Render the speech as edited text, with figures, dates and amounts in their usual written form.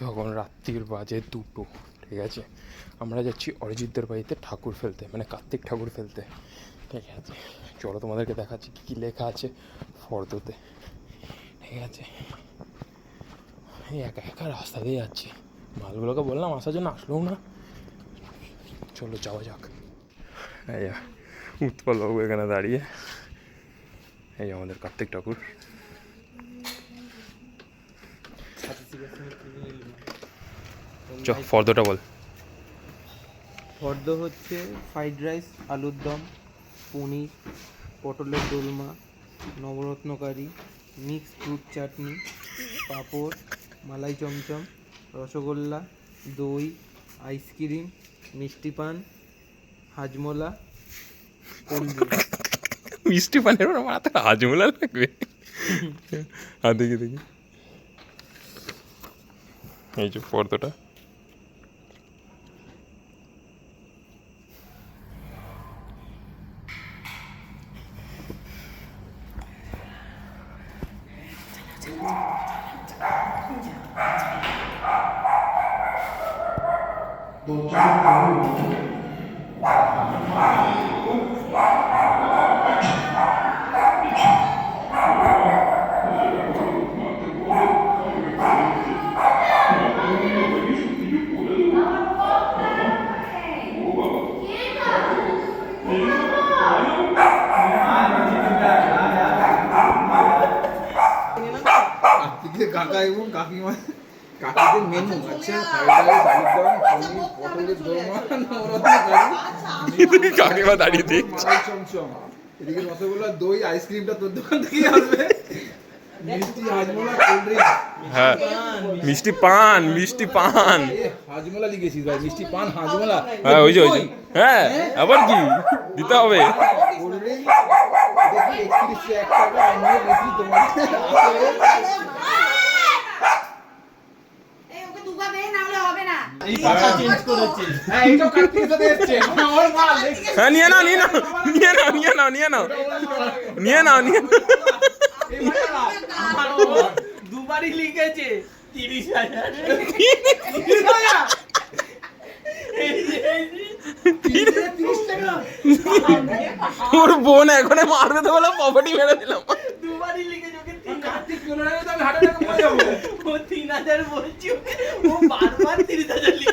এখন রাত্রির বাজে 2টো, ঠিক আছে। আমরা যাচ্ছি অরিজিৎদের বাড়িতে ঠাকুর ফেলতে, মানে কার্তিক ঠাকুর ফেলতে, ঠিক আছে। চলো তোমাদেরকে দেখাচ্ছি কী কী লেখা আছে ফর্দতে, ঠিক আছে। এই একা একা রাস্তা দিয়ে যাচ্ছি, মালগুলোকে বললাম আসার জন্য, আসলেও না। চলো যাওয়া যাক। এই উৎপলবাবু এখানে দাঁড়িয়ে, এই আমাদের কার্তিক ঠাকুর। ফর্দটা বল। ফর্দ হচ্ছে ফ্রাইড রাইস, আলুর দম, পনির, পটলের দোলমা, নবরত্নকারি, মিক্স ফ্রুট চাটনি, পাঁপড়, মালাই চমচম, রসগোল্লা, দই, আইসক্রিম, মিষ্টি পান, হাজমোলা, কোল্ড ড্রিঙ্কস। মিষ্টি পানের মাথা হাজমোলা লাগবে। আর দেখি দেখি, এই যে ফর্দটা। কাকা এবং কাকিমা, কাকিদের মেনু আছে ফ্রাইড রাইস, আলুর দম, পনির, পটলের দোরমা, নবরত্নকারি, কাকিমা দাঁড়িয়ে দেখছে। মালাই চমচম, এদিকে রসগোল্লা, দই, আইসক্রিমটা তোর দোকান থেকে আসবে, মিষ্টি, হাজমোলা, কোল্ড ড্রিঙ্ক। হ্যাঁ, মিষ্টি পান, মিষ্টি পান। হাজমোলা লিখেছিস ভাই, মিষ্টি পান, হাজমোলা। হ্যাঁ ওই যে ওই যে, হ্যাঁ আবার কি দিতে হবে? কোল্ড ড্রিঙ্ক দেখি 31 টাকা, আমি বেশি তোমার এই পাতা চেঞ্জ করেছে। হ্যাঁ এইটা কার্তিক সাথে এসেছে আমার মাল। হ্যাঁ নিয়ে নাও, নিয়ে নাও, নিয়ে নাও, নিয়ে নাও, নিয়ে নাও, নিয়ে নাও, নিয়ে নাও। দুবারই লিখেছে 30,000। ওর বোন এখনো মারবে তো বলে প্রপার্টি মেরে দিলাম। দুবারই লিখেছে, ওকে কার্তিক চলে যাবে তো আমি হাটে টাকা পড়ে যাবো। ও 3,000 বলছি, ও বারবার 30,000 লিখে।